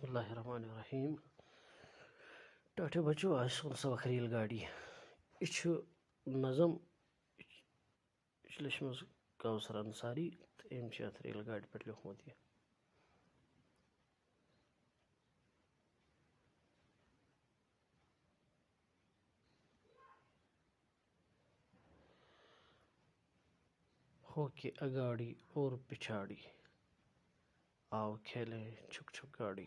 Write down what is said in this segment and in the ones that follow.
بسم اللہ الرحمن الرحیم ٹاٹے بچو آج سون سبق ریل گاڑی یہ نظم یہ لیچھم کوثر انصاری تو ام ات ریل گاڑی پہ لیوکھمت یہ ہو کہ اگاڑی اور پچھاڑی آو کھیلے چھک چھک گاڑی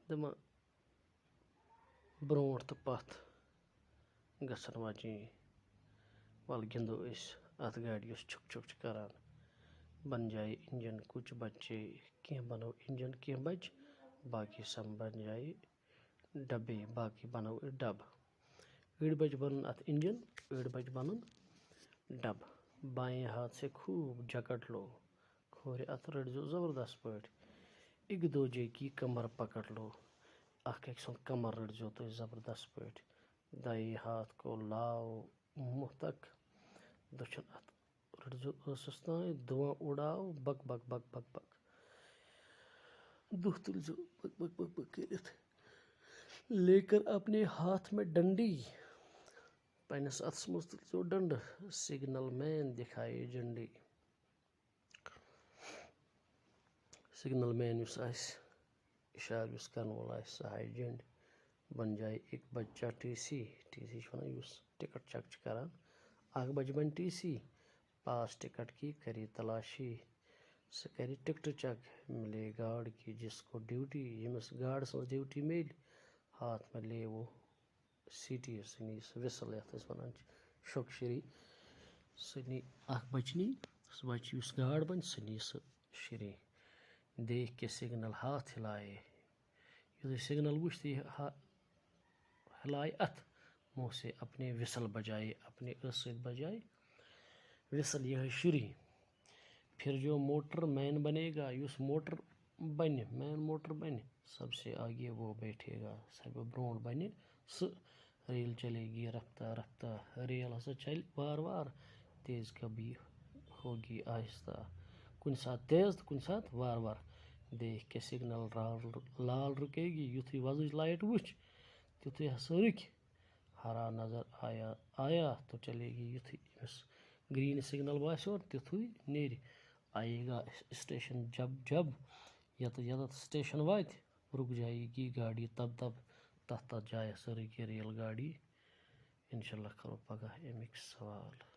دما برونٹ تو پتھ گژھن وجین ول گندو اس ات گاڑی یس چھک چھک کران بن جائے انجن کچھ بچے کی بنو انجن کی بچ باقی سم بن جائے ڈبے باقی بنو ڈب اڑ بچ بنن ات انجن اڑ بچ بنن ڈب بائیں ہاتھ سے خوب جکٹ لو کھورے ات رٹزو زبردست پاٹ ایک دوجے کی کمر پکڑ لو اخ ایک سن کمر رٹزو تو زبردست پاٹ دائیں ہاتھ کو لاؤ منہ تک دچھن ات رٹزو ٲسس تان دھواں اڑاؤ بک بک بک بک بک دہ تلزو بک بک بک بک کرت لے کر اپنے ہاتھ میں ڈنڈی پنس اتس مز تلزو ڈنڈ سگنل مین دکھائے جھنڈی سگنل مین یس آسہِ اشارٕ یس کرن وول آسہِ سُہ ہایہِ جھنڈ بن جائے ایک بچہ ٹی سی چھ ونان یس ٹکٹ چیک چھ کران اکھ بچہ بن ٹی سی پاس ٹکٹ کی کری تلاشی سہ کرِ ٹکٹ چیک ملے گارڈ کی جس کو ڈیوٹی یمس گارڈ سٕنٛز ڈیوٹی میلہِ ہاتھ میں لے وہ سیٹی سہ نی سہ وسل یتھ أسۍ ونان چھِ شوک شری سہ نی اکھ بچہ نی سہ بچہ یس گارڈ بن سہ نی سہ شری دیکھ کے سگنل ہاتھ ہلائے یتھے سگنل وچھ تو ہلائے ات منہ سے اپنے وسل بجائے اپنے ٲس سۭتۍ بجائے وسل یہ شری پھر جو موٹر مین بنے گا یس موٹر بن مین موٹر بن سب سے آگے وہ بیٹھے گا سب برونٹ بن سہ ریل چلے گی رفتہ رفتہ ریل ہسا چل وار وار تیز کبھی ہوگی آہستہ کن سات تیز تو کن سات وار وار دیکھ کے سگنل لال رکے گی یتھے وزج لائٹ وچ تیتھے ہسا رک ہرا نظر آیا تو چلے گی یتھے یس گرین سگنل باسیو تیتھے نیرِ آئے گا اسٹیشن جب جب یتھ سٹیشن وات رک جائے گی گاڑی تب تب تتھ جائے ہسا رکہِ ریل گاڑی انشاء اللہ کرو پگہ امیک سوال